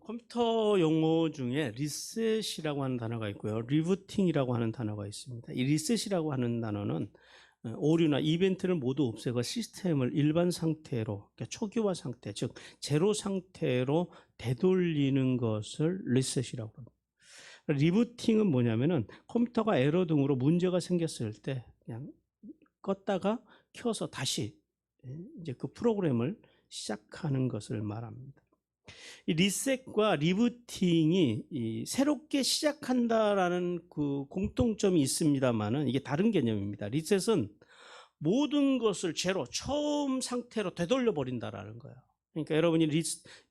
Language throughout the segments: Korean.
컴퓨터 용어 중에 리셋이라고 하는 단어가 있고요. 리부팅이라고 하는 단어가 있습니다. 이 리셋이라고 하는 단어는 오류나 이벤트를 모두 없애고 시스템을 일반 상태로, 그러니까 초기화 상태, 즉 제로 상태로 되돌리는 것을 리셋이라고 합니다. 리부팅은 뭐냐면은 컴퓨터가 에러 등으로 문제가 생겼을 때 그냥 껐다가 켜서 다시 이제 그 프로그램을 시작하는 것을 말합니다. 이 리셋과 리부팅이 새롭게 시작한다라는 그 공통점이 있습니다만은 이게 다른 개념입니다. 리셋은 모든 것을 제로, 처음 상태로 되돌려 버린다라는 거예요. 그러니까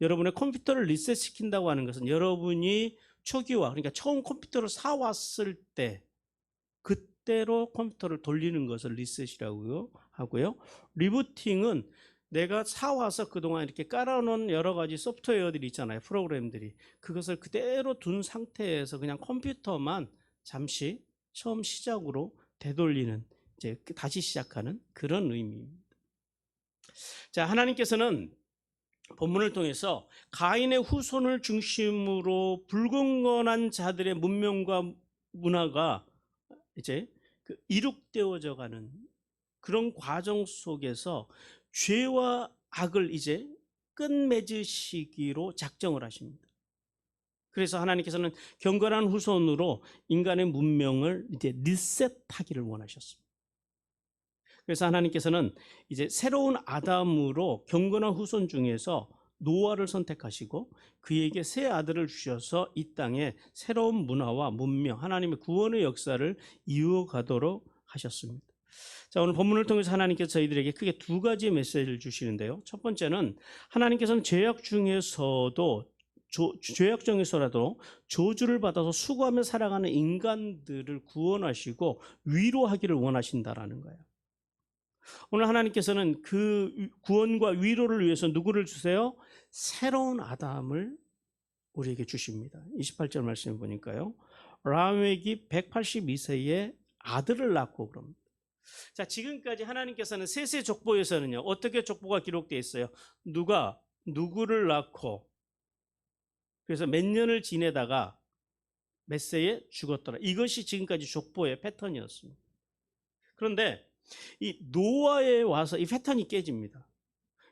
여러분의 컴퓨터를 리셋시킨다고 하는 것은 여러분이 초기화, 그러니까 처음 컴퓨터를 사왔을 때 그때로 컴퓨터를 돌리는 것을 리셋이라고 하고요. 리부팅은 내가 사와서 그동안 이렇게 깔아놓은 여러 가지 소프트웨어들이 있잖아요. 프로그램들이. 그것을 그대로 둔 상태에서 그냥 컴퓨터만 잠시 처음 시작으로 되돌리는, 이제 다시 시작하는 그런 의미입니다. 자, 하나님께서는 본문을 통해서 가인의 후손을 중심으로 불건건한 자들의 문명과 문화가 이제 이룩되어져 가는 그런 과정 속에서 죄와 악을 이제 끝맺으시기로 작정을 하십니다. 그래서 하나님께서는 경건한 후손으로 인간의 문명을 이제 리셋하기를 원하셨습니다. 그래서 하나님께서는 이제 새로운 아담으로 경건한 후손 중에서 노아를 선택하시고 그에게 새 아들을 주셔서 이 땅에 새로운 문화와 문명, 하나님의 구원의 역사를 이어가도록 하셨습니다. 자, 오늘 본문을 통해서 하나님께서 저희들에게 크게 두 가지 메시지를 주시는데요. 첫 번째는 하나님께서는 죄악 중에서라도 저주를 받아서 수고하며 살아가는 인간들을 구원하시고 위로하기를 원하신다라는 거예요. 오늘 하나님께서는 그 구원과 위로를 위해서 누구를 주세요? 새로운 아담을 우리에게 주십니다. 28절 말씀을 보니까요. 라멕이 182세에 아들을 낳고 그럽니다. 자, 지금까지 하나님께서는 셋의 족보에서는요, 어떻게 족보가 기록되어 있어요? 누가 누구를 낳고 그래서 몇 년을 지내다가 몇 세에 죽었더라. 이것이 지금까지 족보의 패턴이었습니다. 그런데 이 노아에 와서 이 패턴이 깨집니다.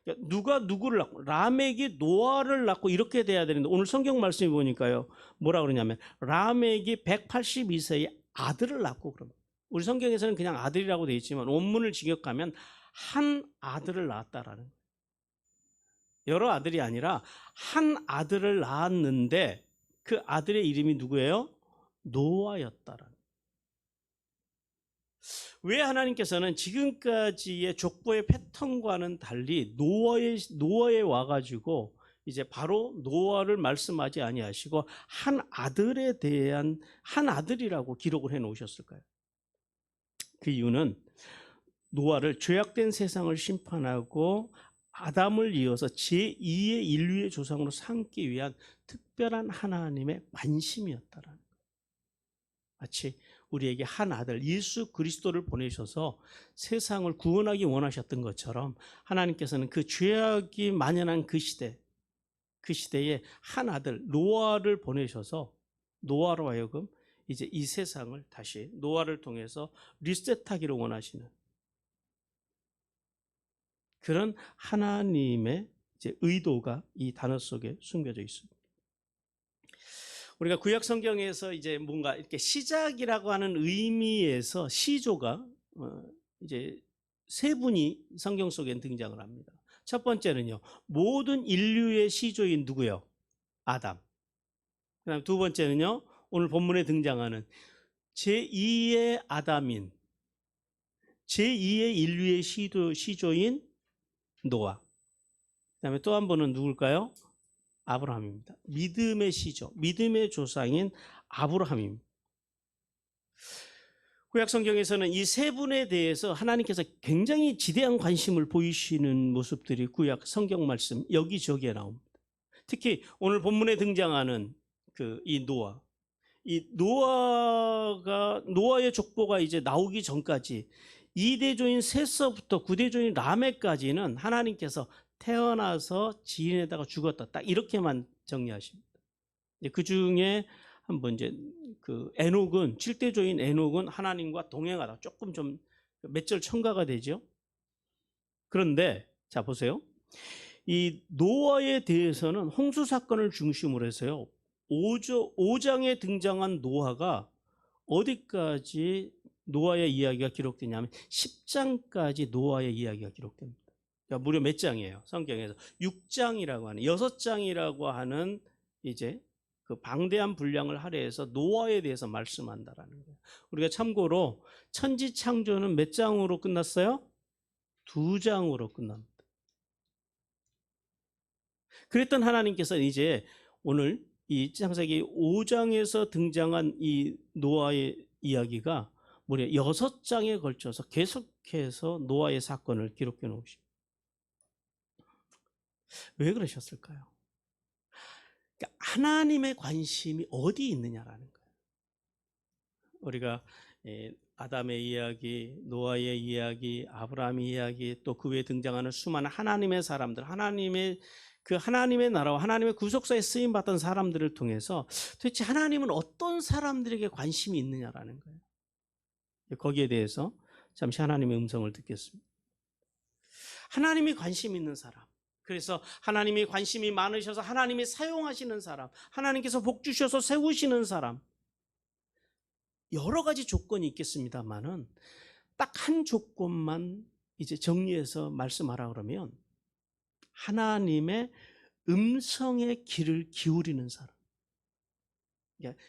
그러니까 누가 누구를 낳고, 라멕이 노아를 낳고 이렇게 돼야 되는데 오늘 성경 말씀이 보니까요, 뭐라 그러냐면 라멕이 182세에 아들을 낳고 그럽니다. 우리 성경에서는 그냥 아들이라고 되어 있지만 원문을 직역하면 한 아들을 낳았다라는 거예요. 여러 아들이 아니라 한 아들을 낳았는데 그 아들의 이름이 누구예요? 노아였다라는 거예요. 왜 하나님께서는 지금까지의 족보의 패턴과는 달리 노아에 와가지고 이제 바로 노아를 말씀하지 아니하시고 한 아들에 대한 한 아들이라고 기록을 해 놓으셨을까요? 그 이유는 노아를 죄악된 세상을 심판하고 아담을 이어서 제2의 인류의 조상으로 삼기 위한 특별한 하나님의 관심이었다라는 거예요. 마치 우리에게 한 아들 예수 그리스도를 보내셔서 세상을 구원하기 원하셨던 것처럼 하나님께서는 그 죄악이 만연한 그 시대에 한 아들 노아를 보내셔서 노아로 하여금 이제 이 세상을 다시 노아를 통해서 리셋하기를 원하시는 그런 하나님의 이제 의도가 이 단어 속에 숨겨져 있습니다. 우리가 구약 성경에서 이제 뭔가 이렇게 시작이라고 하는 의미에서 시조가 이제 세 분이 성경 속에 등장을 합니다. 첫 번째는요, 모든 인류의 시조인 누구요? 아담. 그다음 두 번째는요, 오늘 본문에 등장하는 제2의 아담인 제2의 인류의 시조인 노아. 그다음에 또 한 번은 누굴까요? 아브라함입니다. 믿음의 시조, 믿음의 조상인 아브라함입니다. 구약 성경에서는 이 세 분에 대해서 하나님께서 굉장히 지대한 관심을 보이시는 모습들이 구약 성경 말씀 여기저기에 나옵니다. 특히 오늘 본문에 등장하는 이 노아의 족보가 이제 나오기 전까지 2대조인 셋서부터 9대조인 라멕까지는 하나님께서 태어나서 지인에다가 죽었다. 딱 이렇게만 정리하십니다. 그 중에 한번 이제 그 에녹은 7대조인 에녹은 하나님과 동행하다. 조금 좀 몇 절 첨가가 되죠. 그런데 자 보세요. 이 노아에 대해서는 홍수 사건을 중심으로 해서요. 5장에 등장한 노아가 어디까지 노아의 이야기가 기록되냐면 10장까지 노아의 이야기가 기록됩니다. 그러니까 무려 몇 장이에요? 성경에서 6장이라고 하는 6장이라고 하는 이제 그 방대한 분량을 할애해서 노아에 대해서 말씀한다라는 거예요. 우리가 참고로 천지 창조는 몇 장으로 끝났어요? 2장으로 끝납니다. 그랬던 하나님께서 이제 오늘 이 창세기 5장에서 등장한 이 노아의 이야기가 무려 6장에 걸쳐서 계속해서 노아의 사건을 기록해 놓으십니다. 왜 그러셨을까요? 그러니까 하나님의 관심이 어디 있느냐라는 거예요. 우리가 아담의 이야기, 노아의 이야기, 아브라함의 이야기, 또 그 외에 등장하는 수많은 하나님의 사람들, 하나님의 나라와 하나님의 구속사에 쓰임 받던 사람들을 통해서 도대체 하나님은 어떤 사람들에게 관심이 있느냐라는 거예요. 거기에 대해서 잠시 하나님의 음성을 듣겠습니다. 하나님이 관심 있는 사람, 그래서 하나님이 관심이 많으셔서 하나님이 사용하시는 사람, 하나님께서 복 주셔서 세우시는 사람, 여러 가지 조건이 있겠습니다만은 딱 한 조건만 이제 정리해서 말씀하라 그러면 하나님의 음성의 귀를 기울이는 사람.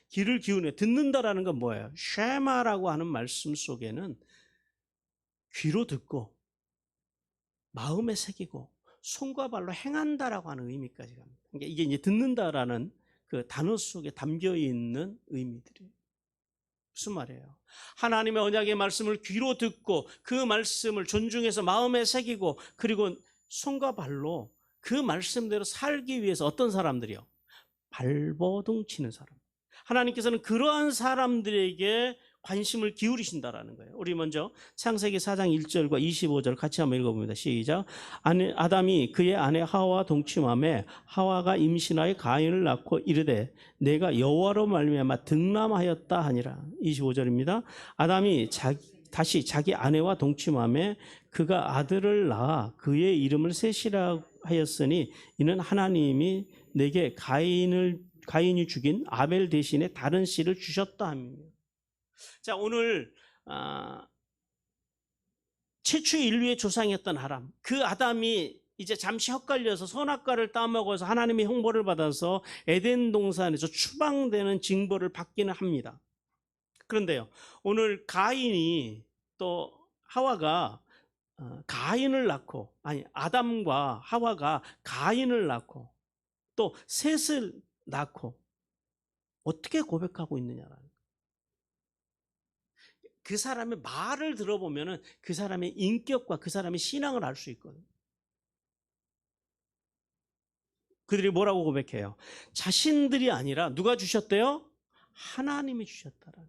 귀를 기울이는, 듣는다라는 건 뭐예요? 쉐마라고 하는 말씀 속에는 귀로 듣고 마음에 새기고 손과 발로 행한다라고 하는 의미까지 갑니다. 그러니까 이게 이제 듣는다라는 그 단어 속에 담겨 있는 의미들이에요. 무슨 말이에요? 하나님의 언약의 말씀을 귀로 듣고 그 말씀을 존중해서 마음에 새기고 그리고 손과 발로 그 말씀대로 살기 위해서 어떤 사람들이요? 발버둥 치는 사람. 하나님께서는 그러한 사람들에게 관심을 기울이신다라는 거예요. 우리 먼저 창세기 4장 1절과 25절 같이 한번 읽어봅니다. 시작. 아담이 그의 아내 하와와 동침하매 하와가 임신하여 가인을 낳고 이르되 내가 여호와로 말미암아 득남하였다 하니라. 25절입니다. 아담이 다시 자기 아내와 동침하매 그가 아들을 낳아 그의 이름을 셋이라 하였으니 이는 하나님이 내게 가인이 죽인 아벨 대신에 다른 씨를 주셨다 합니다. 자, 오늘 최초의 인류의 조상이었던 아담, 그 아담이 이제 잠시 헛갈려서 선악과를 따먹어서 하나님의 형벌을 받아서 에덴 동산에서 추방되는 징벌을 받기는 합니다. 그런데요, 오늘 가인이 또 하와가 가인을 낳고, 아니 아담과 하와가 가인을 낳고 또 셋을 낳고 어떻게 고백하고 있느냐라는, 그 사람의 말을 들어보면 그 사람의 인격과 그 사람의 신앙을 알 수 있거든요. 그들이 뭐라고 고백해요? 자신들이 아니라 누가 주셨대요? 하나님이 주셨다라는.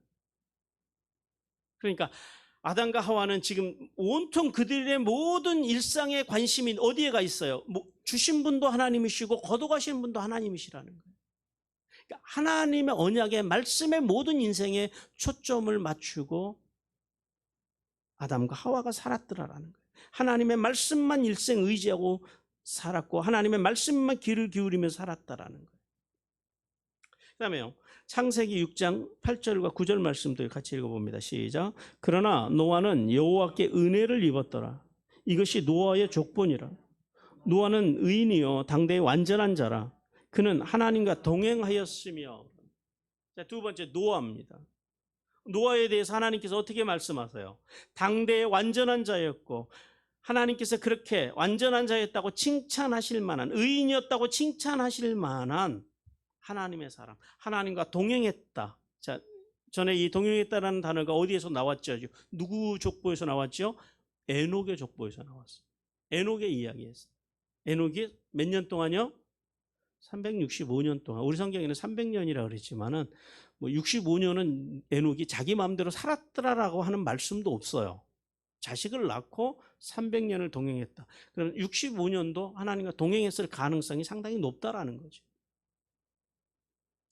그러니까 아담과 하와는 지금 온통 그들의 모든 일상의 관심이 어디에가 있어요? 주신 분도 하나님이시고 거둬가신 분도 하나님이시라는 거예요. 그러니까 하나님의 언약의 말씀에 모든 인생에 초점을 맞추고 아담과 하와가 살았더라라는 거예요. 하나님의 말씀만 일생 의지하고 살았고 하나님의 말씀만 귀를 기울이며 살았다라는 거예요. 그 다음에요, 창세기 6장 8절과 9절 말씀도 같이 읽어봅니다. 시작. 그러나 노아는 여호와께 은혜를 입었더라. 이것이 노아의 족본이라. 노아는 의인이요 당대의 완전한 자라. 그는 하나님과 동행하였으며. 자, 두 번째 노아입니다. 노아에 대해서 하나님께서 어떻게 말씀하세요? 당대의 완전한 자였고 하나님께서 그렇게 완전한 자였다고 칭찬하실 만한, 의인이었다고 칭찬하실 만한 하나님의 사람, 하나님과 동행했다. 자, 전에 이 동행했다라는 단어가 어디에서 나왔죠? 누구 족보에서 나왔죠? 에녹의 족보에서 나왔어요. 에녹의 이야기였어요. 에녹이 몇 년 동안요? 365년 동안. 우리 성경에는 300년이라 그랬지만은 65년은 에녹이 자기 마음대로 살았더라라고 하는 말씀도 없어요. 자식을 낳고 300년을 동행했다. 그럼 65년도 하나님과 동행했을 가능성이 상당히 높다라는 거죠.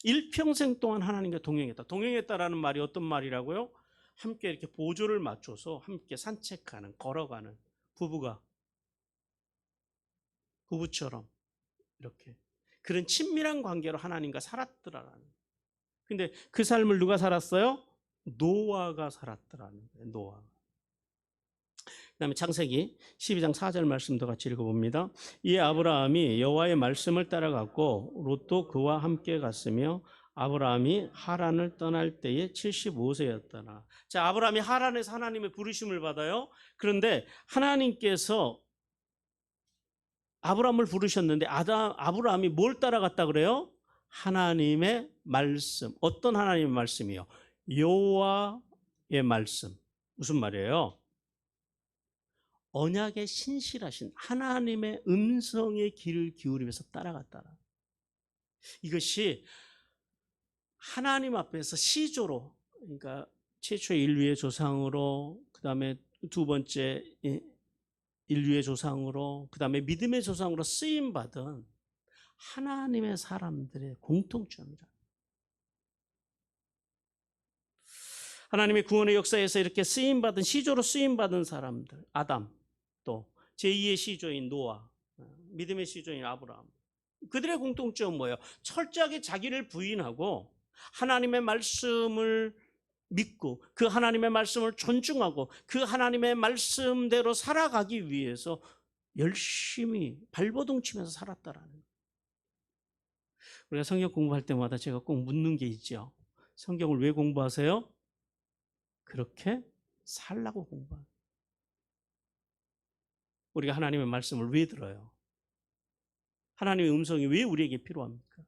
일평생 동안 하나님과 동행했다. 동행했다라는 말이 어떤 말이라고요? 함께 이렇게 보조를 맞춰서 함께 산책하는, 걸어가는 부부처럼 이렇게 그런 친밀한 관계로 하나님과 살았더라라는. 근데 그 삶을 누가 살았어요? 노아가 살았더라는 거예요. 노아. 그다음에 창세기 12장 4절 말씀도 같이 읽어봅니다. 이에 아브라함이 여호와의 말씀을 따라갔고 롯도 그와 함께 갔으며 아브라함이 하란을 떠날 때에 75세였더라. 자, 아브라함이 하란에서 하나님의 부르심을 받아요. 그런데 하나님께서 아브라함을 부르셨는데 아브라함이 뭘 따라갔다 그래요? 하나님의 말씀. 어떤 하나님의 말씀이요? 여호와의 말씀. 무슨 말이에요? 언약에 신실하신 하나님의 음성의 귀를 기울이면서 따라갔다라. 이것이 하나님 앞에서 시조로, 그러니까 최초의 인류의 조상으로, 그 다음에 두 번째 인류의 조상으로, 그 다음에 믿음의 조상으로 쓰임받은 하나님의 사람들의 공통점이라. 하나님의 구원의 역사에서 이렇게 쓰임받은, 시조로 쓰임받은 사람들, 아담, 또 제2의 시조인 노아, 믿음의 시조인 아브라함, 그들의 공통점은 뭐예요? 철저하게 자기를 부인하고 하나님의 말씀을 믿고 그 하나님의 말씀을 존중하고 그 하나님의 말씀대로 살아가기 위해서 열심히 발버둥 치면서 살았다라는 거예요. 우리가 성경 공부할 때마다 제가 꼭 묻는 게 있죠. 성경을 왜 공부하세요? 그렇게 살라고 공부합니다. 우리가 하나님의 말씀을 왜 들어요? 하나님의 음성이 왜 우리에게 필요합니까?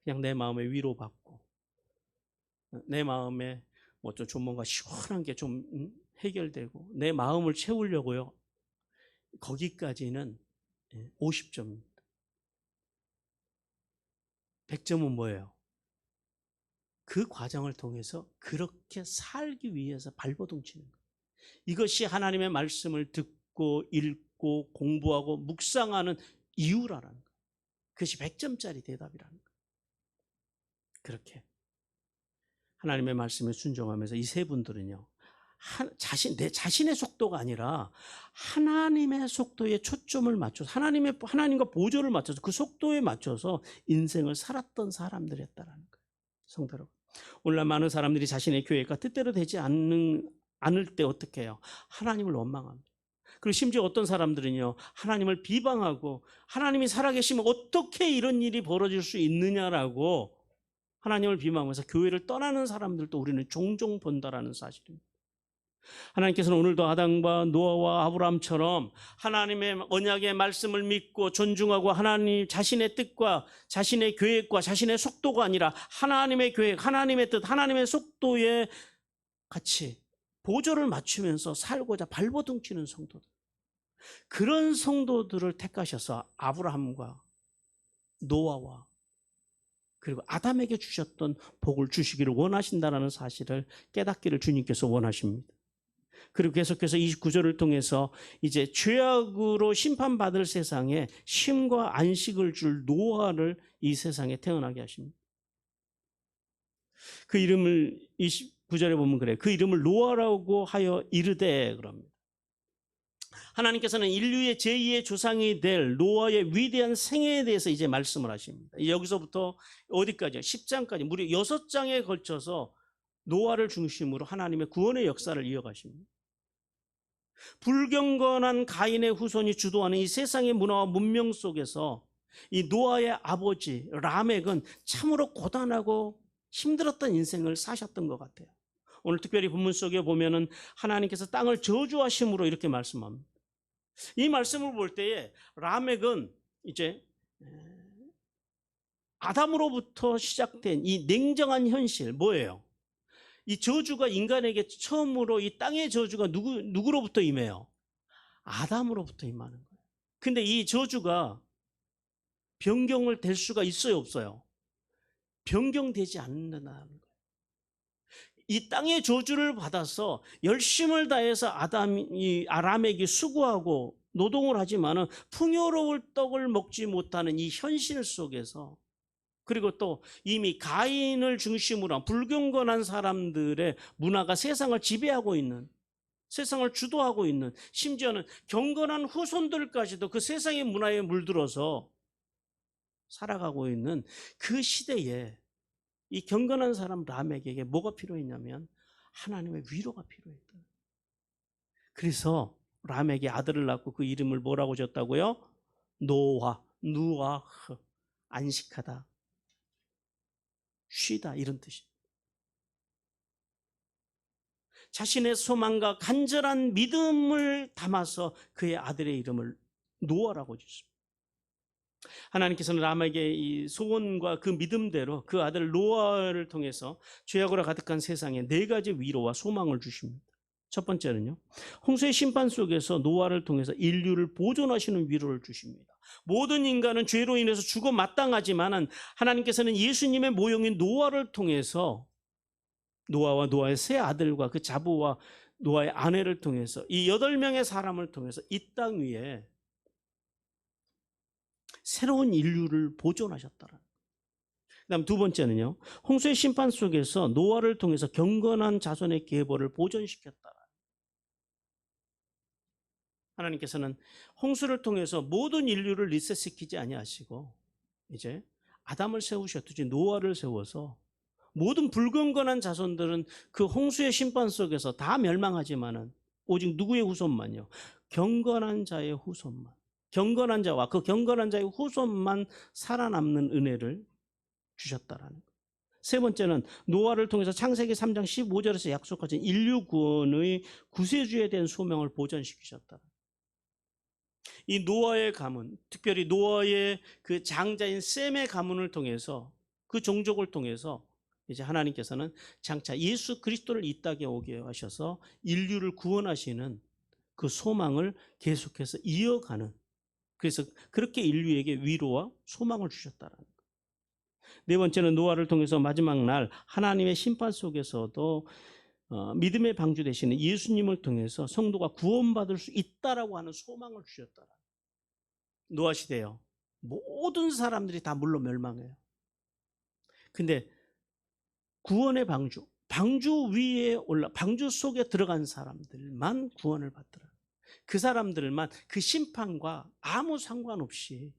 그냥 내 마음에 위로받고 내 마음에 좀 뭔가 시원한 게 좀 해결되고 내 마음을 채우려고요. 거기까지는 50점입니다. 100점은 뭐예요? 그 과정을 통해서 그렇게 살기 위해서 발버둥 치는 거예요. 이것이 하나님의 말씀을 듣고 읽고 공부하고 묵상하는 이유라는 거예요. 그것이 100점짜리 대답이라는 거예요. 그렇게 하나님의 말씀에 순종하면서 이 세 분들은요, 내 자신의 속도가 아니라 하나님의 속도에 초점을 맞춰서 하나님과 보조를 맞춰서 그 속도에 맞춰서 인생을 살았던 사람들이었다라는 거예요. 성도 여러분, 오늘날 많은 사람들이 자신의 교회가 뜻대로 되지 않을 때 어떻게 해요? 하나님을 원망합니다. 그리고 심지어 어떤 사람들은요, 하나님을 비방하고 하나님이 살아계시면 어떻게 이런 일이 벌어질 수 있느냐라고 하나님을 비방하면서 교회를 떠나는 사람들도 우리는 종종 본다라는 사실입니다. 하나님께서는 오늘도 아담과 노아와 아브라함처럼 하나님의 언약의 말씀을 믿고 존중하고 하나님 자신의 뜻과 자신의 계획과 자신의 속도가 아니라 하나님의 계획, 하나님의 뜻, 하나님의 속도에 같이 보조를 맞추면서 살고자 발버둥 치는 성도들, 그런 성도들을 택하셔서 아브라함과 노아와 그리고 아담에게 주셨던 복을 주시기를 원하신다는 사실을 깨닫기를 주님께서 원하십니다. 그리고 계속해서 29절을 통해서 이제 죄악으로 심판받을 세상에 쉼과 안식을 줄 노아를 이 세상에 태어나게 하십니다. 그 이름을 29절에 보면 그래요. 그 이름을 노아라고 하여 이르되 그럽니다. 하나님께서는 인류의 제2의 조상이 될 노아의 위대한 생애에 대해서 이제 말씀을 하십니다. 여기서부터 어디까지요? 10장까지 무려 6장에 걸쳐서 노아를 중심으로 하나님의 구원의 역사를 이어가십니다. 불경건한 가인의 후손이 주도하는 이 세상의 문화와 문명 속에서 이 노아의 아버지 라멕은 참으로 고단하고 힘들었던 인생을 사셨던 것 같아요. 오늘 특별히 본문 속에 보면은 하나님께서 땅을 저주하심으로 이렇게 말씀합니다. 이 말씀을 볼 때에 라멕은 이제 아담으로부터 시작된 이 냉정한 현실 뭐예요? 이 저주가 인간에게 처음으로 이 땅의 저주가 누구로부터 임해요? 아담으로부터 임하는 거예요. 근데 이 저주가 변경을 될 수가 있어요, 없어요? 변경되지 않는다는 거예요. 이 땅의 저주를 받아서 열심을 다해서 아람에게 수고하고 노동을 하지만은 풍요로울 떡을 먹지 못하는 이 현실 속에서, 그리고 또 이미 가인을 중심으로 한 불경건한 사람들의 문화가 세상을 지배하고 있는, 세상을 주도하고 있는, 심지어는 경건한 후손들까지도 그 세상의 문화에 물들어서 살아가고 있는 그 시대에 이 경건한 사람 람에게 뭐가 필요했냐면 하나님의 위로가 필요했다. 그래서 람에게 아들을 낳고 그 이름을 뭐라고 줬다고요? 노아, 누아흐, 안식하다, 쉬다, 이런 뜻입니다. 자신의 소망과 간절한 믿음을 담아서 그의 아들의 이름을 노아라고 줬습니다. 하나님께서는 람에게 이 소원과 그 믿음대로 그 아들 노아를 통해서 죄악으로 가득한 세상에 4가지 위로와 소망을 주십니다. 첫 번째는요, 홍수의 심판 속에서 노아를 통해서 인류를 보존하시는 위로를 주십니다. 모든 인간은 죄로 인해서 죽어 마땅하지만은 하나님께서는 예수님의 모형인 노아를 통해서, 노아와 노아의 세 아들과 그 자부와 노아의 아내를 통해서, 이 8명의 사람을 통해서 이 땅 위에 새로운 인류를 보존하셨다는. 그다음 두 번째는요, 홍수의 심판 속에서 노아를 통해서 경건한 자손의 계보를 보존시켰다. 하나님께서는 홍수를 통해서 모든 인류를 리셋시키지 아니하시고 이제 아담을 세우셨듯이 노아를 세워서 모든 불경건한 자손들은 그 홍수의 심판 속에서 다 멸망하지만은 오직 누구의 후손만요? 경건한 자의 후손만, 경건한 자와 그 경건한 자의 후손만 살아남는 은혜를 주셨다라는 것. 세 번째는 노아를 통해서 창세기 3장 15절에서 약속하신 인류 구원의 구세주에 대한 소명을 보존시키셨다. 이 노아의 가문, 특별히 노아의 그 장자인 셈의 가문을 통해서, 그 종족을 통해서 이제 하나님께서는 장차 예수 그리스도를 이 땅에 오게 하셔서 인류를 구원하시는 그 소망을 계속해서 이어가는, 그래서 그렇게 인류에게 위로와 소망을 주셨다라는 거예요. 네 번째는 노아를 통해서 마지막 날 하나님의 심판 속에서도 믿음의 방주 되시는 예수님을 통해서 성도가 구원받을 수 있다라고 하는 소망을 주셨다. 노아 시대요, 모든 사람들이 다 물로 멸망해요. 근데 구원의 방주, 방주 위에 올라, 방주 속에 들어간 사람들만 구원을 받더라. 그 사람들만 그 심판과 아무 상관없이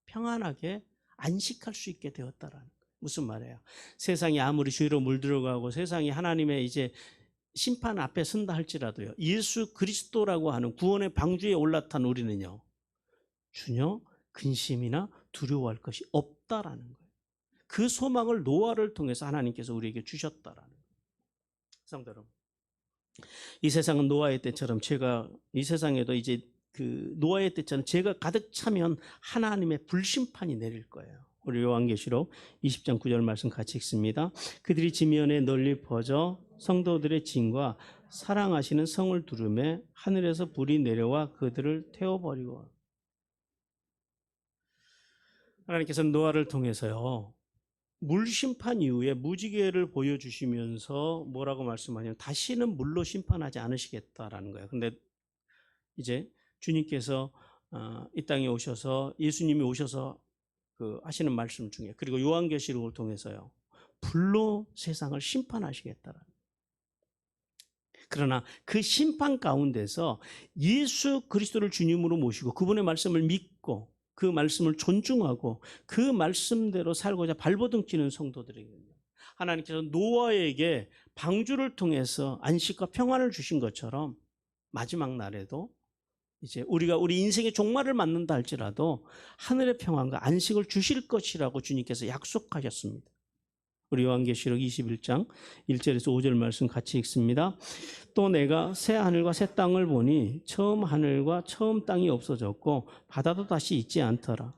평안하게 안식할 수 있게 되었다라는 거예요. 무슨 말이에요? 세상이 아무리 죄로 물들어가고 세상이 하나님의 이제 심판 앞에 선다 할지라도요, 예수 그리스도라고 하는 구원의 방주에 올라탄 우리는요, 전혀 근심이나 두려워할 것이 없다라는 거예요. 그 소망을 노아를 통해서 하나님께서 우리에게 주셨다라는 거예요. 성도 여러분, 이 세상은 노아의 때처럼 죄가, 이 세상에도 이제 그 노아의 때처럼 죄가 가득 차면 하나님의 불심판이 내릴 거예요. 우리 요한계시록 20장 9절 말씀 같이 읽습니다. 그들이 지면에 널리 퍼져 성도들의 진과 사랑하시는 성을 두르매 하늘에서 불이 내려와 그들을 태워버리고. 하나님께서는 노아를 통해서요, 물심판 이후에 무지개를 보여주시면서 뭐라고 말씀하냐면 다시는 물로 심판하지 않으시겠다라는 거예요. 근데 이제 주님께서 이 땅에 오셔서, 예수님이 오셔서 그 하시는 말씀 중에, 그리고 요한계시록을 통해서요, 불로 세상을 심판하시겠다라는. 그러나 그 심판 가운데서 예수 그리스도를 주님으로 모시고 그분의 말씀을 믿고 그 말씀을 존중하고 그 말씀대로 살고자 발버둥 치는 성도들에게요, 하나님께서 노아에게 방주를 통해서 안식과 평안을 주신 것처럼 마지막 날에도 이제 우리가 우리 인생의 종말을 맞는다 할지라도 하늘의 평안과 안식을 주실 것이라고 주님께서 약속하셨습니다. 우리 요한계시록 21장 1절에서 5절 말씀 같이 읽습니다. 또 내가 새 하늘과 새 땅을 보니 처음 하늘과 처음 땅이 없어졌고 바다도 다시 있지 않더라.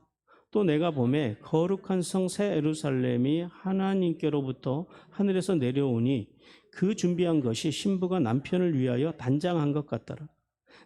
또 내가 보매 거룩한 성 새 예루살렘이 하나님께로부터 하늘에서 내려오니 그 준비한 것이 신부가 남편을 위하여 단장한 것 같더라.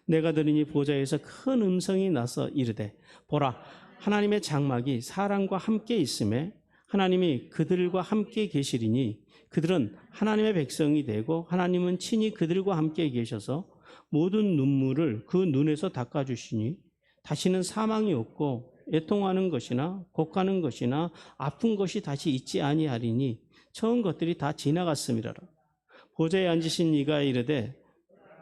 내가 들으니 보좌에서 큰 음성이 나서 이르되 보라, 하나님의 장막이 사람과 함께 있음에 하나님이 그들과 함께 계시리니 그들은 하나님의 백성이 되고 하나님은 친히 그들과 함께 계셔서 모든 눈물을 그 눈에서 닦아주시니 다시는 사망이 없고 애통하는 것이나 곡하는 것이나 아픈 것이 다시 있지 아니하리니 처음 것들이 다 지나갔음이라라. 보좌에 앉으신 이가 이르되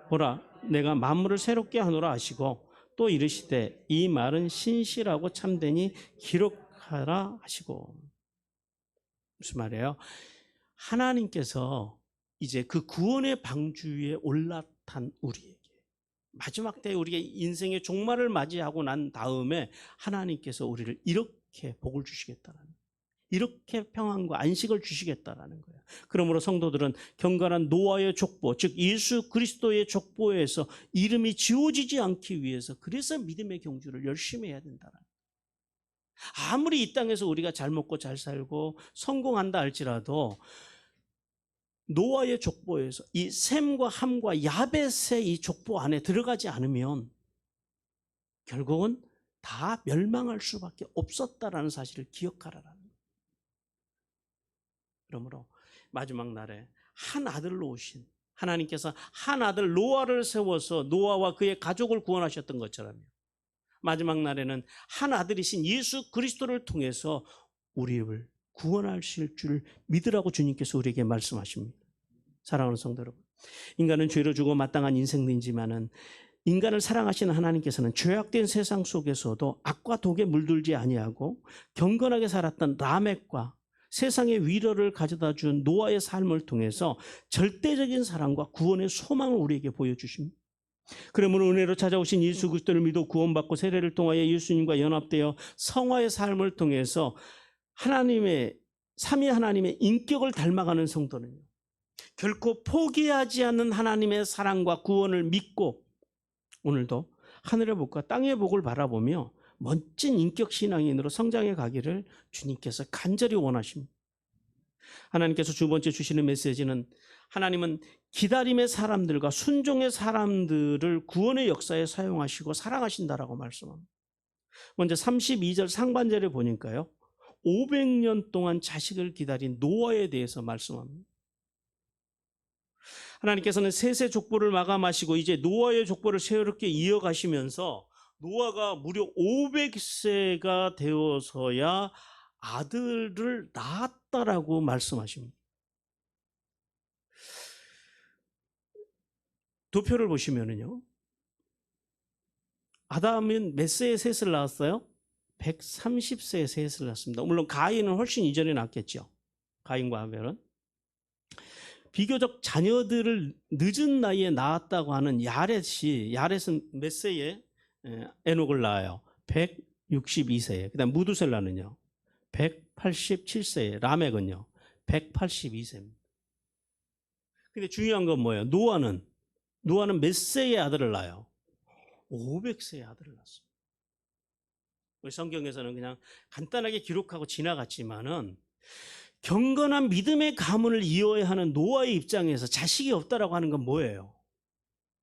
보라 내가 만물을 새롭게 하노라 하시고 또 이르시되 이 말은 신실하고 참되니 기록하라 하시고. 무슨 말이에요? 하나님께서 이제 그 구원의 방주 위에 올라탄 우리에게 마지막 때 우리가 인생의 종말을 맞이하고 난 다음에 하나님께서 우리를 이렇게 복을 주시겠다라는, 이렇게 평안과 안식을 주시겠다라는 거예요. 그러므로 성도들은 경건한 노아의 족보, 즉 예수 그리스도의 족보에서 이름이 지워지지 않기 위해서 그래서 믿음의 경주를 열심히 해야 된다는 거예요. 아무리 이 땅에서 우리가 잘 먹고 잘 살고 성공한다 할지라도 노아의 족보에서 이 셈과 함과 야벳의 이 족보 안에 들어가지 않으면 결국은 다 멸망할 수밖에 없었다라는 사실을 기억하라라는 거예요. 그러므로 마지막 날에 한 아들로 오신 하나님께서 한 아들 노아를 세워서 노아와 그의 가족을 구원하셨던 것처럼요, 마지막 날에는 한 아들이신 예수 그리스도를 통해서 우리를 구원하실 줄 믿으라고 주님께서 우리에게 말씀하십니다. 사랑하는 성도 여러분, 인간은 죄로 죽어 마땅한 인생이지만은 인간을 사랑하시는 하나님께서는 죄악된 세상 속에서도 악과 독에 물들지 아니하고 경건하게 살았던 라멕과 세상의 위로를 가져다 준 노아의 삶을 통해서 절대적인 사랑과 구원의 소망을 우리에게 보여주십니다. 그러므로 은혜로 찾아오신 예수 그리스도를 믿어 구원받고 세례를 통하여 예수님과 연합되어 성화의 삶을 통해서 하나님의 삼위 하나님의 인격을 닮아가는 성도는요, 결코 포기하지 않는 하나님의 사랑과 구원을 믿고 오늘도 하늘의 복과 땅의 복을 바라보며 멋진 인격 신앙인으로 성장해 가기를 주님께서 간절히 원하십니다. 하나님께서 두 번째 주시는 메시지는 하나님은 기다림의 사람들과 순종의 사람들을 구원의 역사에 사용하시고 사랑하신다라고 말씀합니다. 먼저 32절 상반절에 보니까요, 500년 동안 자식을 기다린 노아에 대해서 말씀합니다. 하나님께서는 셋의 족보를 마감하시고 이제 노아의 족보를 새롭게 이어가시면서 노아가 무려 500세가 되어서야 아들을 낳았다라고 말씀하십니다. 도표를 보시면은요, 아담은 몇 세에 셋을 낳았어요? 130세에 셋을 낳았습니다. 물론 가인은 훨씬 이전에 낳았겠죠. 가인과 아벨은. 비교적 자녀들을 늦은 나이에 낳았다고 하는 야렛은 몇 세에 에녹을 낳아요? 162세에. 그 다음 무두셀라는요 187세에, 라멕은요 182세입니다. 근데 중요한 건 뭐예요? 노아는 몇 세의 아들을 낳아요? 500세의 아들을 낳습니다. 우리 성경에서는 그냥 간단하게 기록하고 지나갔지만은 경건한 믿음의 가문을 이어야 하는 노아의 입장에서 자식이 없다라고 하는 건 뭐예요?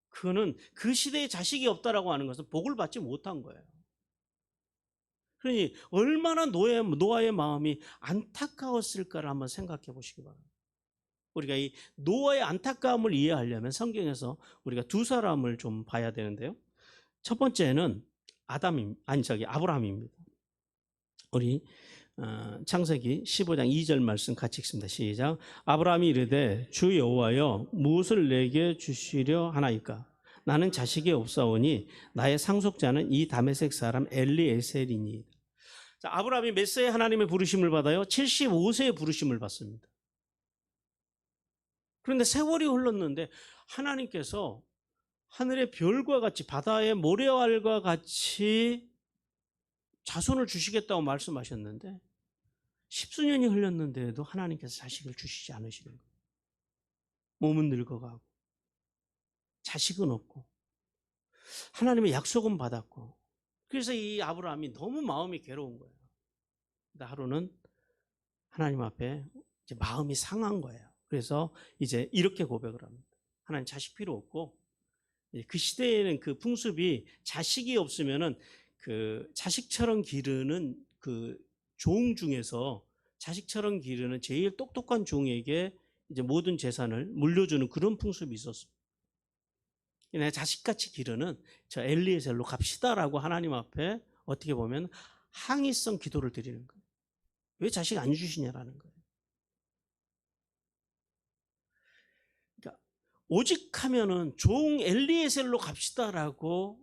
그거는 그 시대에 자식이 없다라고 하는 것은 복을 받지 못한 거예요. 그러니 얼마나 노아의 마음이 안타까웠을까를 한번 생각해 보시기 바랍니다. 우리가 이 노아의 안타까움을 이해하려면 성경에서 우리가 두 사람을 좀 봐야 되는데요. 첫 번째는 아브라함입니다. 우리 창세기 15장 2절 말씀 같이 읽습니다. 시작. 아브라함이 이르되 주 여호와여 무엇을 내게 주시려 하나이까? 나는 자식이 없사오니 나의 상속자는 이 다메섹 사람 엘리에셀이니. 자, 아브라함이 몇 세에 하나님의 부르심을 받아요? 75세에 부르심을 받습니다. 그런데 세월이 흘렀는데 하나님께서 하늘의 별과 같이 바다의 모래알과 같이 자손을 주시겠다고 말씀하셨는데 10수년이 흘렀는데도 하나님께서 자식을 주시지 않으시는 거예요. 몸은 늙어가고 자식은 없고 하나님의 약속은 받았고, 그래서 이 아브라함이 너무 마음이 괴로운 거예요. 근데 하루는 하나님 앞에 이제 마음이 상한 거예요. 그래서 이제 이렇게 고백을 합니다. 하나님, 자식 필요 없고, 그 시대에는 그 풍습이 자식이 없으면은 그 자식처럼 기르는 그 종 중에서 자식처럼 기르는 제일 똑똑한 종에게 이제 모든 재산을 물려주는 그런 풍습이 있었습니다. 내가 자식같이 기르는 저 엘리에셀로 갑시다라고 하나님 앞에 어떻게 보면 항의성 기도를 드리는 거예요. 왜 자식 안 주시냐라는 거예요. 그러니까 오직 하면은 종 엘리에셀로 갑시다라고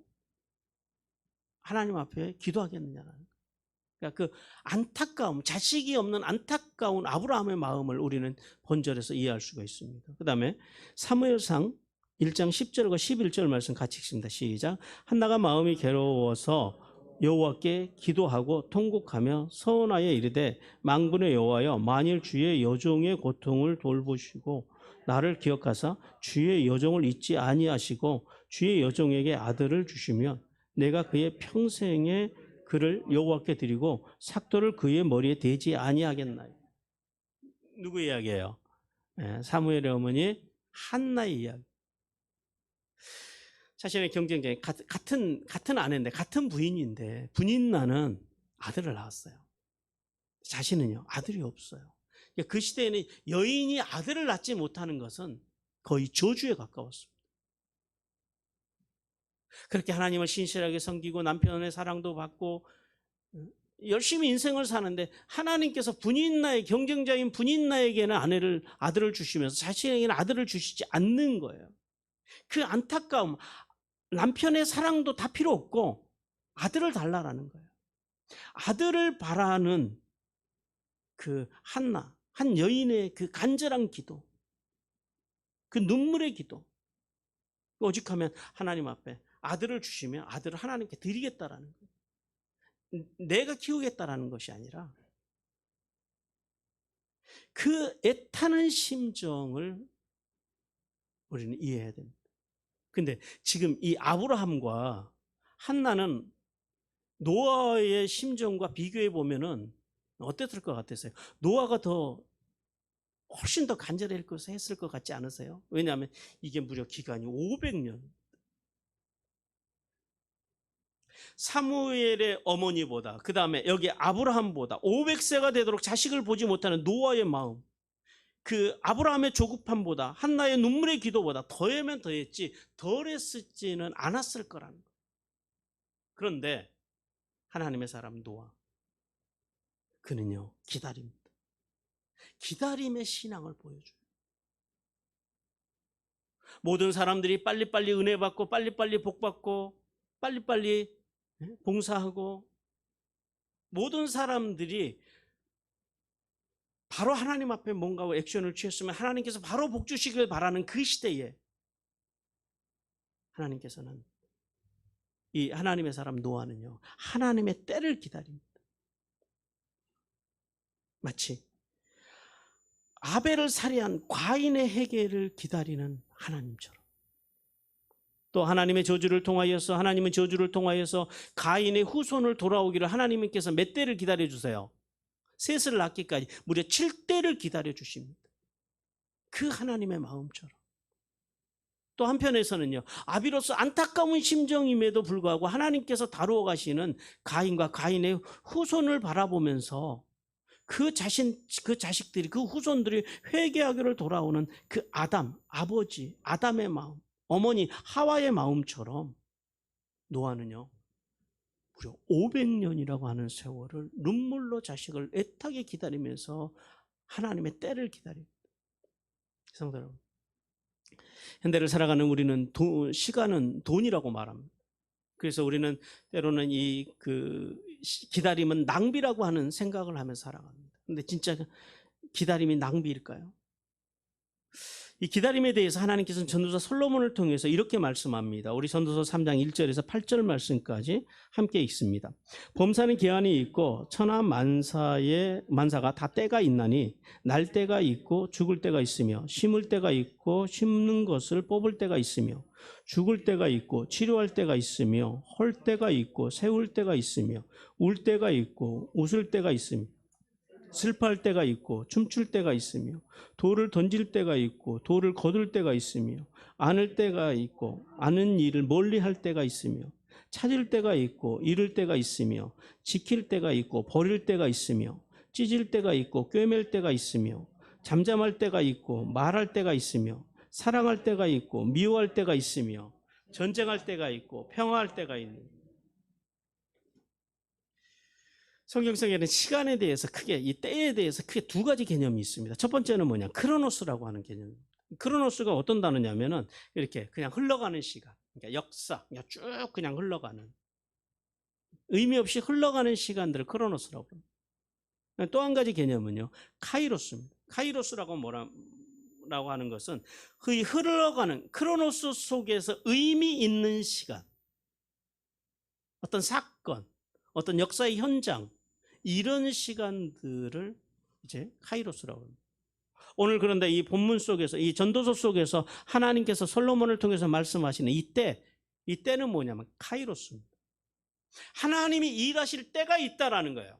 하나님 앞에 기도하겠느냐라는 거예요. 그러니까 그 안타까움, 자식이 없는 안타까운 아브라함의 마음을 우리는 본절에서 이해할 수가 있습니다. 그 다음에 사무엘상 1장 10절과 11절 말씀 같이 읽습니다. 시작. 한나가 마음이 괴로워서 여호와께 기도하고 통곡하며 서원하여 이르되 망군의 여호와여, 만일 주의 여종의 고통을 돌보시고 나를 기억하사 주의 여종을 잊지 아니하시고 주의 여종에게 아들을 주시면 내가 그의 평생에 그를 여호와께 드리고 삭도를 그의 머리에 대지 아니하겠나요? 누구 이야기예요? 사무엘의 어머니 한나의 이야기. 자신의 경쟁자인 같은 아내인데, 같은 부인인데, 분인나는 아들을 낳았어요. 자신은요, 아들이 없어요. 그 시대에는 여인이 아들을 낳지 못하는 것은 거의 저주에 가까웠습니다. 그렇게 하나님을 신실하게 섬기고 남편의 사랑도 받고 열심히 인생을 사는데 하나님께서 분인나의 경쟁자인 분인나에게는 아들을 주시면서 자신에게는 아들을 주시지 않는 거예요. 그 안타까움, 남편의 사랑도 다 필요 없고 아들을 달라라는 거예요. 아들을 바라는 그 한나, 한 여인의 그 간절한 기도, 그 눈물의 기도, 오직하면 하나님 앞에 아들을 주시면 아들을 하나님께 드리겠다라는 거예요. 내가 키우겠다라는 것이 아니라 그 애타는 심정을 우리는 이해해야 됩니다. 근데 지금 이 아브라함과 한나는 노아의 심정과 비교해 보면은 어땠을 것 같으세요? 노아가 훨씬 더 간절했을 것 같지 않으세요? 왜냐하면 이게 무려 기간이 500년. 사무엘의 어머니보다, 그 다음에 여기 아브라함보다 500세가 되도록 자식을 보지 못하는 노아의 마음, 그 아브라함의 조급함보다, 한나의 눈물의 기도보다 더하면 더했지 덜 했지는 않았을 거라는 거예요. 그런데 하나님의 사람 노아, 그는요 기다립니다. 기다림의 신앙을 보여줘요. 모든 사람들이 빨리빨리 은혜 받고 빨리빨리 복 받고 빨리빨리 봉사하고 모든 사람들이 바로 하나님 앞에 뭔가 액션을 취했으면 하나님께서 바로 복 주시길 바라는 그 시대에 하나님께서는 이 하나님의 사람 노아는요 하나님의 때를 기다립니다. 마치 아벨을 살해한 과인의 회개를 기다리는 하나님처럼, 또 하나님의 저주를 통하여서 하나님의 저주를 통하여서 가인의 후손을 돌아오기를 하나님께서 몇 대를 기다려 주세요? 셋을 낳기까지 무려 7대를 기다려 주십니다. 그 하나님의 마음처럼. 또 한편에서는요 아비로서 안타까운 심정임에도 불구하고 하나님께서 다루어 가시는 가인과 가인의 후손을 바라보면서 그 자식들이, 그 후손들이 회개하기를 돌아오는 그 아버지 아담의 마음, 어머니 하와의 마음처럼 노아는요 무려 500년이라고 하는 세월을 눈물로 자식을 애타게 기다리면서 하나님의 때를 기다립니다. 성도 여러분, 현대를 살아가는 우리는 시간은 돈이라고 말합니다. 그래서 우리는 때로는 기다림은 낭비라고 하는 생각을 하면서 살아갑니다. 근데 진짜 기다림이 낭비일까요? 이 기다림에 대해서 하나님께서는 전도서 솔로몬을 통해서 이렇게 말씀합니다. 우리 전도서 3장 1절에서 8절 말씀까지 함께 읽습니다. 범사는 기한이 있고 천하 만사가 다 때가 있나니 날 때가 있고 죽을 때가 있으며 심을 때가 있고 심는 것을 뽑을 때가 있으며 죽을 때가 있고 치료할 때가 있으며 헐 때가 있고 세울 때가 있으며 울 때가 있고 웃을 때가 있으며 슬퍼할 때가 있고 춤출 때가 있으며 돌을 던질 때가 있고 돌을 거둘 때가 있으며 안을 때가 있고 아는 일을 멀리 할 때가 있으며 찾을 때가 있고 잃을 때가 있으며 지킬 때가 있고 버릴 때가 있으며 찢을 때가 있고 꿰맬 때가 있으며 잠잠할 때가 있고 말할 때가 있으며 사랑할 때가 있고 미워할 때가 있으며 전쟁할 때가 있고 평화할 때가 있는. 성경성에는 시간에 대해서 크게, 이 때에 대해서 크게 두 가지 개념이 있습니다. 첫 번째는 뭐냐, 크로노스라고 하는 개념입니다. 크로노스가 어떤 단어냐면은 이렇게 그냥 흘러가는 시간, 그러니까 역사, 그냥 쭉 그냥 흘러가는, 의미 없이 흘러가는 시간들을 크로노스라고 합니다. 또 한 가지 개념은요, 카이로스입니다. 카이로스라고 뭐라고 하는 것은 그 흘러가는 크로노스 속에서 의미 있는 시간, 어떤 사건, 어떤 역사의 현장, 이런 시간들을 이제 카이로스라고 합니다. 오늘 그런데 이 본문 속에서, 이 전도서 속에서 하나님께서 솔로몬을 통해서 말씀하시는 이 때는 뭐냐면 카이로스입니다. 하나님이 일하실 때가 있다라는 거예요.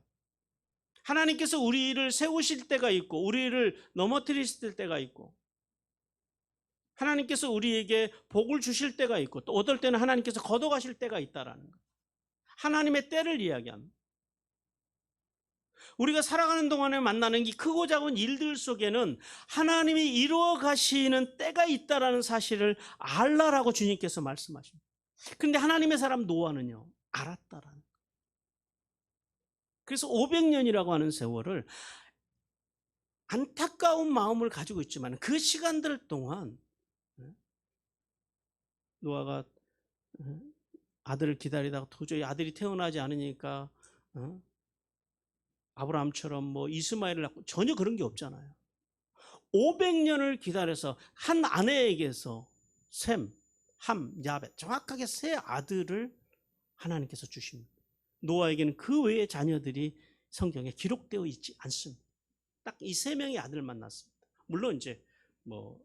하나님께서 우리를 세우실 때가 있고 우리를 넘어뜨리실 때가 있고 하나님께서 우리에게 복을 주실 때가 있고 또 어떨 때는 하나님께서 걷어가실 때가 있다라는 거예요. 하나님의 때를 이야기합니다. 우리가 살아가는 동안에 만나는 이 크고 작은 일들 속에는 하나님이 이루어 가시는 때가 있다라는 사실을 알라라고 주님께서 말씀하십니다. 그런데 하나님의 사람 노아는요, 알았다라는 거예요. 그래서 500년이라고 하는 세월을 안타까운 마음을 가지고 있지만 그 시간들 동안 노아가 아들을 기다리다가 도저히 아들이 태어나지 않으니까 아브라함처럼 뭐 이스마엘을 낳고 전혀 그런 게 없잖아요. 500년을 기다려서 한 아내에게서 셈, 함, 야벳 정확하게 세 아들을 하나님께서 주십니다. 노아에게는 그 외의 자녀들이 성경에 기록되어 있지 않습니다. 딱 이 세 명의 아들만 낳습니다. 물론 이제 뭐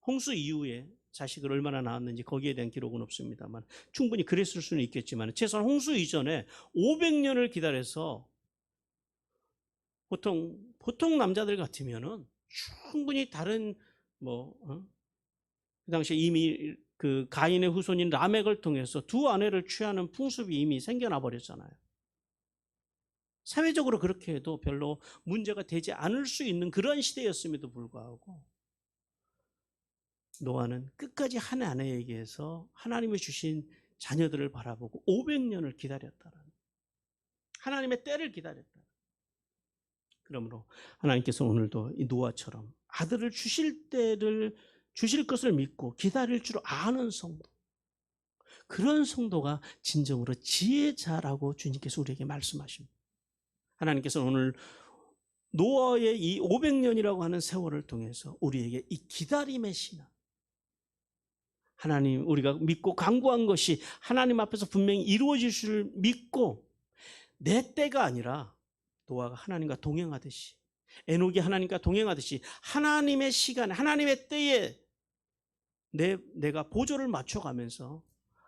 홍수 이후에 자식을 얼마나 낳았는지 거기에 대한 기록은 없습니다만 충분히 그랬을 수는 있겠지만 최소한 홍수 이전에 500년을 기다려서 보통 남자들 같으면은 충분히 다른 그 당시에 이미 그 가인의 후손인 라멕을 통해서 두 아내를 취하는 풍습이 이미 생겨나 버렸잖아요. 사회적으로 그렇게 해도 별로 문제가 되지 않을 수 있는 그런 시대였음에도 불구하고 노아는 끝까지 한 아내에게서 하나님이 주신 자녀들을 바라보고 500년을 기다렸다라는, 하나님의 때를 기다렸다. 그러므로 하나님께서 오늘도 이 노아처럼 아들을 주실 때를 주실 것을 믿고 기다릴 줄 아는 성도, 그런 성도가 진정으로 지혜자라고 주님께서 우리에게 말씀하십니다. 하나님께서는 오늘 노아의 이 500년이라고 하는 세월을 통해서 우리에게 이 기다림의 신앙, 하나님 우리가 믿고 간구한 것이 하나님 앞에서 분명히 이루어질 줄 믿고 내 때가 아니라 노아가 하나님과 동행하듯이, 에녹이 하나님과 동행하듯이 하나님의 시간에 하나님의 때에 내가 보조를 맞춰가면서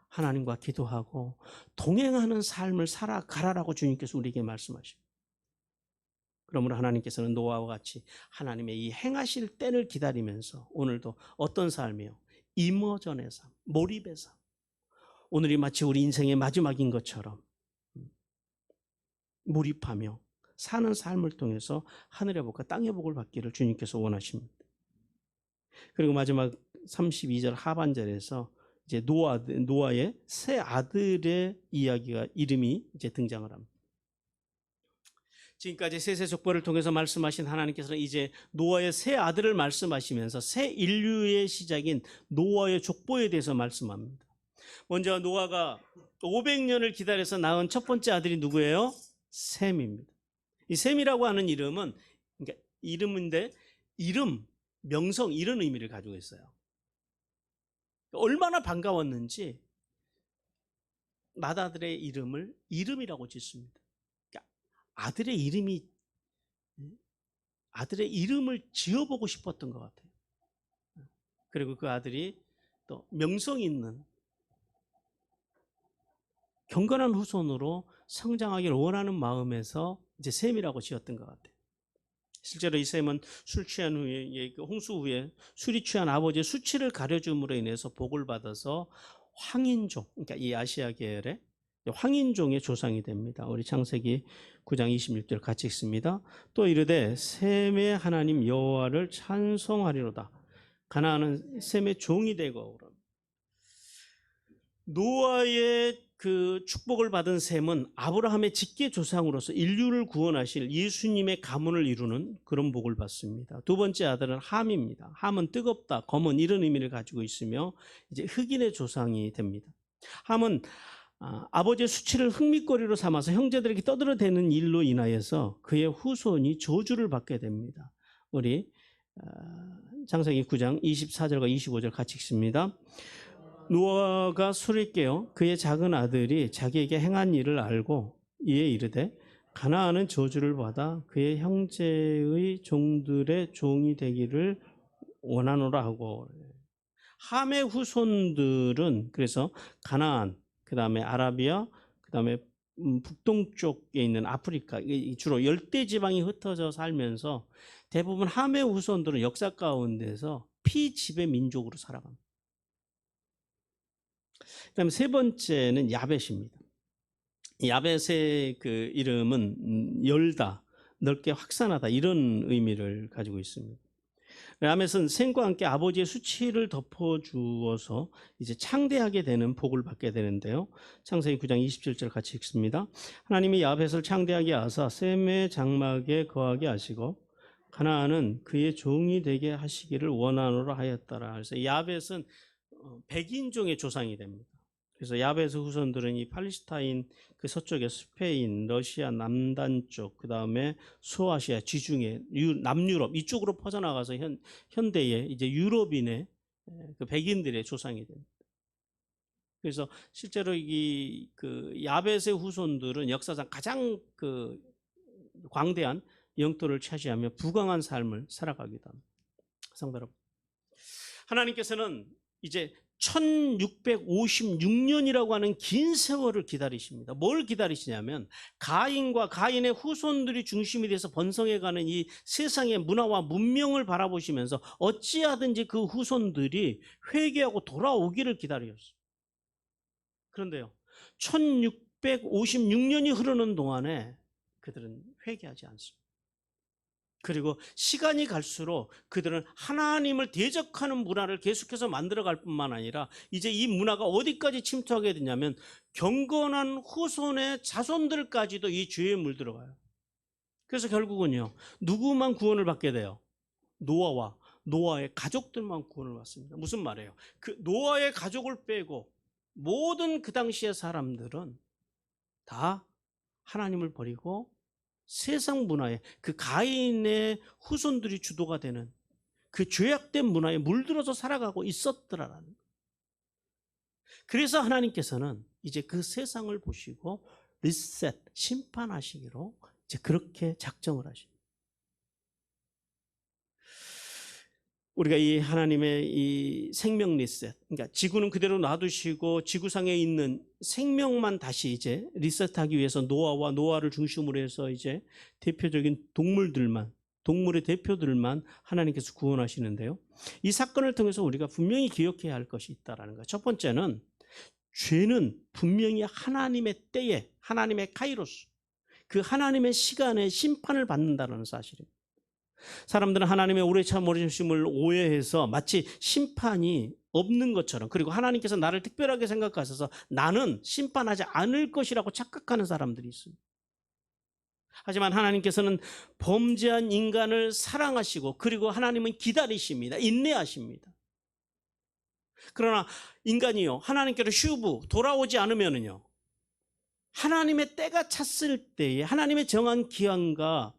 하나님과 기도하고 동행하는 삶을 살아가라라고 주님께서 우리에게 말씀하십니다. 그러므로 하나님께서는 노아와 같이 하나님의 이 행하실 때를 기다리면서 오늘도 어떤 삶이요? 임어전의 삶, 몰입의 삶. 오늘이 마치 우리 인생의 마지막인 것처럼 몰입하며 사는 삶을 통해서 하늘의 복과 땅의 복을 받기를 주님께서 원하십니다. 그리고 마지막 32절 하반절에서 이제 노아의 세 아들의 이야기가 이름이 이제 등장을 합니다. 지금까지 세세족보를 통해서 말씀하신 하나님께서는 이제 노아의 세 아들을 말씀하시면서 새 인류의 시작인 노아의 족보에 대해서 말씀합니다. 먼저 노아가 500년을 기다려서 낳은 첫 번째 아들이 누구예요? 셈입니다. 이 셈이라고 하는 이름은, 그러니까 이름인데 이름, 명성 이런 의미를 가지고 있어요. 얼마나 반가웠는지 맏아들의 이름을 이름이라고 짓습니다. 그러니까 아들의 이름을 지어보고 싶었던 것 같아요. 그리고 그 아들이 또 명성 있는 경건한 후손으로 성장하기를 원하는 마음에서 이제 셈이라고 지었던 것 같아요. 실제로 이 셈은 술 취한 후에, 홍수 후에 술이 취한 아버지의 수치를 가려줌으로 인해서 복을 받아서 황인족, 그러니까 이 아시아 계열의 황인종의 조상이 됩니다. 우리 창세기 9장 26절 같이 읽습니다. 또 이르되 셈의 하나님 여호와를 찬송하리로다. 가나안은 셈의 종이 되고. 노아의 그 축복을 받은 셈은 아브라함의 직계 조상으로서 인류를 구원하실 예수님의 가문을 이루는 그런 복을 받습니다. 두 번째 아들은 함입니다. 함은 뜨겁다, 검은 이런 의미를 가지고 있으며 이제 흑인의 조상이 됩니다. 함은 아버지의 수치를 흠밋거리로 삼아서 형제들에게 떠들어대는 일로 인하여서 그의 후손이 저주를 받게 됩니다. 우리 창세기 9장 24절과 25절 같이 읽습니다. 노아가 술을 깨어 그의 작은 아들이 자기에게 행한 일을 알고 이에 이르되 가나안은 저주를 받아 그의 형제의 종들의 종이 되기를 원하노라 하고, 함의 후손들은 그래서 가나안, 그 다음에 아라비아, 그 다음에 북동쪽에 있는 아프리카, 주로 열대 지방이 흩어져 살면서 대부분 함의 후손들은 역사 가운데서 피지배 민족으로 살아갑니다. 그다음에 세 번째는 야벳입니다. 야벳의 그 이름은 열다, 넓게 확산하다 이런 의미를 가지고 있습니다. 야벳은 셈과 함께 아버지의 수치를 덮어주어서 이제 창대하게 되는 복을 받게 되는데요. 창세기 9장 27절 같이 읽습니다. 하나님이 야벳을 창대하게 하사 셈의 장막에 거하게 하시고 가나안은 그의 종이 되게 하시기를 원하노라 하였더라. 그래서 야벳은 백인종의 조상이 됩니다. 그래서 야벳의 후손들은 이 팔레스타인 그 서쪽에 스페인, 러시아 남단 쪽, 그 다음에 소아시아, 지중해, 남유럽 이쪽으로 퍼져나가서 현대의 이제 유럽인의 그 백인들의 조상이 됩니다. 그래서 실제로 이 그 야벳의 후손들은 역사상 가장 그 광대한 영토를 차지하며 부강한 삶을 살아가기도 합니다. 성도 하나님께서는 이제 1656년이라고 하는 긴 세월을 기다리십니다. 뭘 기다리시냐면 가인과 가인의 후손들이 중심이 돼서 번성해가는 이 세상의 문화와 문명을 바라보시면서 어찌하든지 그 후손들이 회개하고 돌아오기를 기다렸어요. 그런데요, 1656년이 흐르는 동안에 그들은 회개하지 않습니다. 그리고 시간이 갈수록 그들은 하나님을 대적하는 문화를 계속해서 만들어갈 뿐만 아니라 이제 이 문화가 어디까지 침투하게 되냐면 경건한 후손의 자손들까지도 이 죄에 물들어가요. 그래서 결국은요, 누구만 구원을 받게 돼요? 노아와 노아의 가족들만 구원을 받습니다. 무슨 말이에요? 그 노아의 가족을 빼고 모든 그 당시의 사람들은 다 하나님을 버리고 세상 문화에 그 가인의 후손들이 주도가 되는 그 죄악된 문화에 물들어서 살아가고 있었더라라는 거예요. 그래서 하나님께서는 이제 그 세상을 보시고 리셋, 심판하시기로 이제 그렇게 작정을 하십니다. 우리가 이 하나님의 이 생명 리셋, 그러니까 지구는 그대로 놔두시고 지구상에 있는 생명만 다시 이제 리셋하기 위해서 노아와 노아를 중심으로 해서 이제 대표적인 동물의 대표들만 하나님께서 구원하시는데요. 이 사건을 통해서 우리가 분명히 기억해야 할 것이 있다라는 거예요. 첫 번째는 죄는 분명히 하나님의 때에, 하나님의 카이로스, 그 하나님의 시간에 심판을 받는다는 사실입니다. 사람들은 하나님의 오래 참 오래심을 오해해서 마치 심판이 없는 것처럼, 그리고 하나님께서 나를 특별하게 생각하셔서 나는 심판하지 않을 것이라고 착각하는 사람들이 있습니다. 하지만 하나님께서는 범죄한 인간을 사랑하시고 그리고 하나님은 기다리십니다. 인내하십니다. 그러나 인간이요, 하나님께로 슈브 돌아오지 않으면요, 하나님의 때가 찼을 때에 하나님의 정한 기한과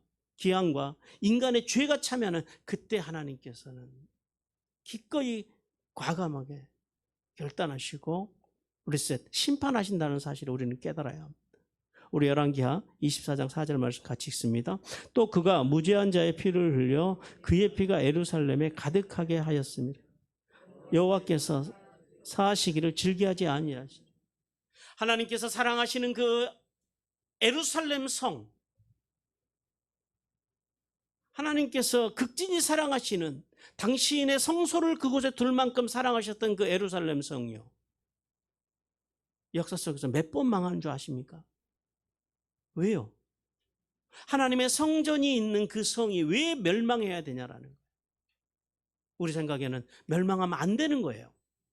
인간의 죄가 차면은 그때 하나님께서는 기꺼이 과감하게 결단하시고 리셋, 심판하신다는 사실을 우리는 깨달아야 합니다. 우리 열왕기하 24장 4절 말씀 같이 읽습니다. 또 그가 무죄한 자의 피를 흘려 그의 피가 예루살렘에 가득하게 하였습니다. 여호와께서 사하시기를 즐겨하지 아니하시니. 하나님께서 사랑하시는 그 예루살렘 성, 하나님께서 극진히 사랑하시는 당신의 성소를 그곳에 둘 만큼 사랑하셨던 그 예루살렘 성이요, 역사 속에서 몇 번 망한 줄 아십니까? 왜요? 하나님의 성전이 있는 그 성이 왜 멸망해야 되냐라는 거예요. 우리 생각에는 멸망하면 안 되는 거예요.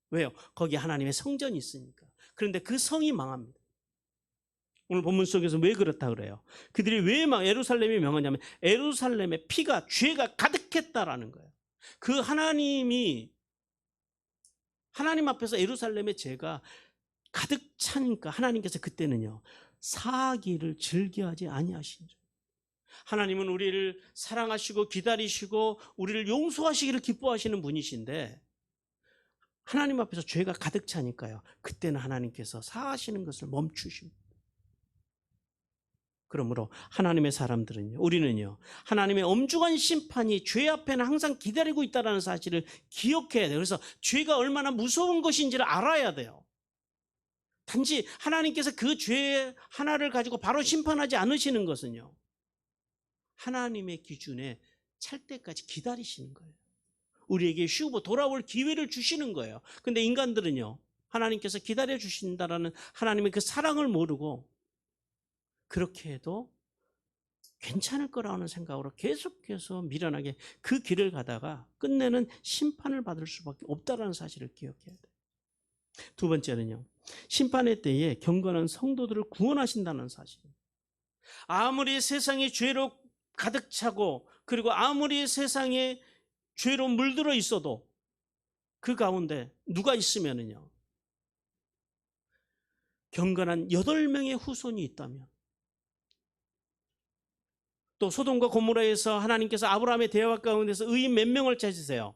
왜요? 거기 하나님의 성전이 있으니까. 그런데 그 성이 망합니다. 오늘 본문 속에서 왜 그렇다 그래요? 그들이 왜 예루살렘이 명하냐면 예루살렘에 피가, 죄가 가득했다라는 거예요. 그 하나님 앞에서 예루살렘의 죄가 가득 차니까 하나님께서 그때는요, 사하기를 즐겨하지 아니하신 줄. 하나님은 우리를 사랑하시고 기다리시고 우리를 용서하시기를 기뻐하시는 분이신데, 하나님 앞에서 죄가 가득 차니까요, 그때는 하나님께서 사하시는 것을 멈추십니다. 그러므로 하나님의 사람들은요, 우리는요, 하나님의 엄중한 심판이 죄 앞에는 항상 기다리고 있다는 사실을 기억해야 돼요. 그래서 죄가 얼마나 무서운 것인지를 알아야 돼요. 단지 하나님께서 그 죄 하나를 가지고 바로 심판하지 않으시는 것은요, 하나님의 기준에 찰 때까지 기다리시는 거예요. 우리에게 쉬고 돌아올 기회를 주시는 거예요. 근데 인간들은요, 하나님께서 기다려 주신다라는 하나님의 그 사랑을 모르고 그렇게 해도 괜찮을 거라는 생각으로 계속해서 미련하게 그 길을 가다가 끝내는 심판을 받을 수밖에 없다는 사실을 기억해야 돼요. 두 번째는요, 심판의 때에 경건한 성도들을 구원하신다는 사실입니다. 아무리 세상이 죄로 가득 차고 그리고 아무리 세상에 죄로 물들어 있어도 그 가운데 누가 있으면은요, 경건한 8명의 후손이 있다면, 또 소돔과 고모라에서 하나님께서 아브라함의 대화 가운데서 의인 몇 명을 찾으세요?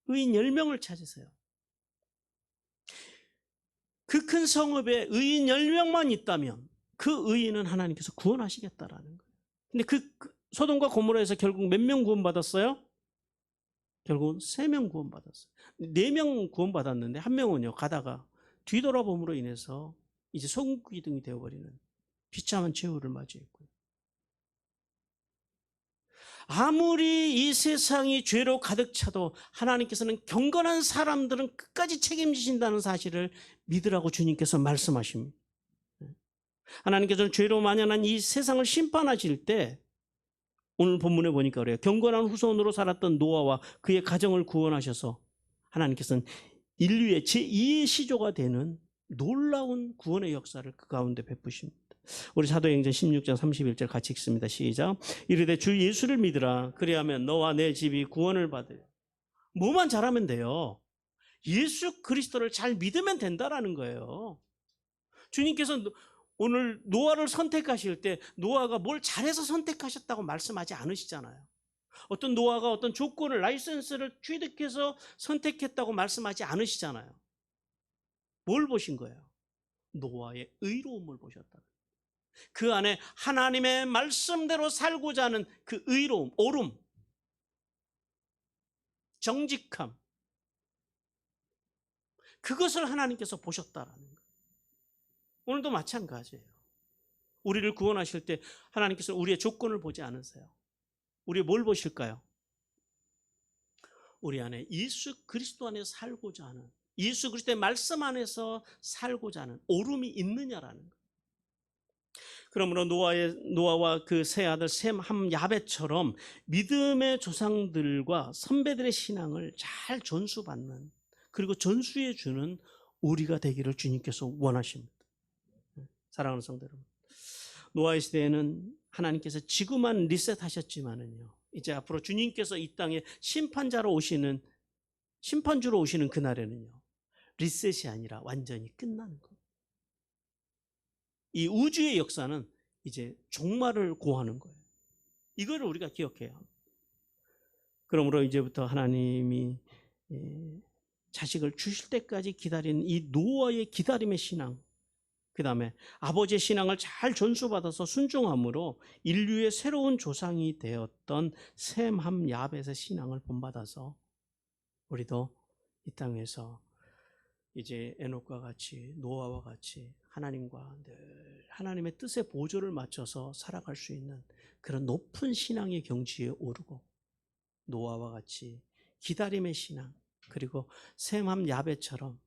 의인 10명을 찾으세요. 그 큰 성읍에 의인 10명만 있다면 그 의인은 하나님께서 구원하시겠다라는 거예요. 근데 그 소돔과 고모라에서 결국 몇 명 구원받았어요? 결국은 3명 구원받았어요. 4명 구원받았는데 한 명은요, 가다가 뒤돌아봄으로 인해서 이제 소금기둥이 되어버리는 비참한 최후를 맞이했고요. 아무리 이 세상이 죄로 가득 차도 하나님께서는 경건한 사람들은 끝까지 책임지신다는 사실을 믿으라고 주님께서 말씀하십니다. 하나님께서는 죄로 만연한 이 세상을 심판하실 때, 오늘 본문에 보니까 그래요, 경건한 후손으로 살았던 노아와 그의 가정을 구원하셔서 하나님께서는 인류의 제2의 시조가 되는 놀라운 구원의 역사를 그 가운데 베푸십니다. 우리 사도행전 16장 31절 같이 읽습니다. 시작. 이르되 주 예수를 믿으라. 그리하면 너와 내 집이 구원을 받으리라. 뭐만 잘하면 돼요? 예수 그리스도를 잘 믿으면 된다라는 거예요. 주님께서 오늘 노아를 선택하실 때 노아가 뭘 잘해서 선택하셨다고 말씀하지 않으시잖아요. 어떤 노아가 어떤 조건을, 라이선스를 취득해서 선택했다고 말씀하지 않으시잖아요. 뭘 보신 거예요? 노아의 의로움을 보셨다. 그 안에 하나님의 말씀대로 살고자 하는 그 의로움, 옳음, 정직함, 그것을 하나님께서 보셨다라는 거예요. 오늘도 마찬가지예요. 우리를 구원하실 때 하나님께서 우리의 조건을 보지 않으세요. 우리 뭘 보실까요? 우리 안에 예수 그리스도 안에 살고자 하는, 예수 그리스도의 말씀 안에서 살고자 하는 옳음이 있느냐라는 거예요. 그러므로 노아와 그 세 아들 셈, 함, 야벳처럼 믿음의 조상들과 선배들의 신앙을 잘 전수받는, 그리고 전수해 주는 우리가 되기를 주님께서 원하십니다. 사랑하는 성도 여러분, 노아의 시대에는 하나님께서 지구만 리셋하셨지만은요, 이제 앞으로 주님께서 이 땅에 심판주로 오시는 그날에는요, 리셋이 아니라 완전히 끝나는 겁니다. 이 우주의 역사는 이제 종말을 고하는 거예요. 이거를 우리가 기억해야 합니다. 그러므로 이제부터 하나님이 자식을 주실 때까지 기다리는 이 노아의 기다림의 신앙, 그 다음에 아버지의 신앙을 잘 전수받아서 순종함으로 인류의 새로운 조상이 되었던 셈, 함, 야벳의 신앙을 본받아서 우리도 이 땅에서 이제 에녹과 같이, 노아와 같이 하나님과 늘 하나님의 뜻의 보조를 맞춰서 살아갈 수 있는 그런 높은 신앙의 경지에 오르고, 노아와 같이 기다림의 신앙, 그리고 셈, 함, 야벳처럼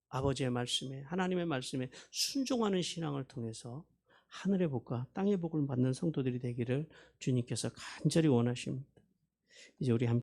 아버지의 말씀에, 하나님의 말씀에 순종하는 신앙을 통해서 하늘의 복과 땅의 복을 받는 성도들이 되기를 주님께서 간절히 원하십니다. 이제 우리 함께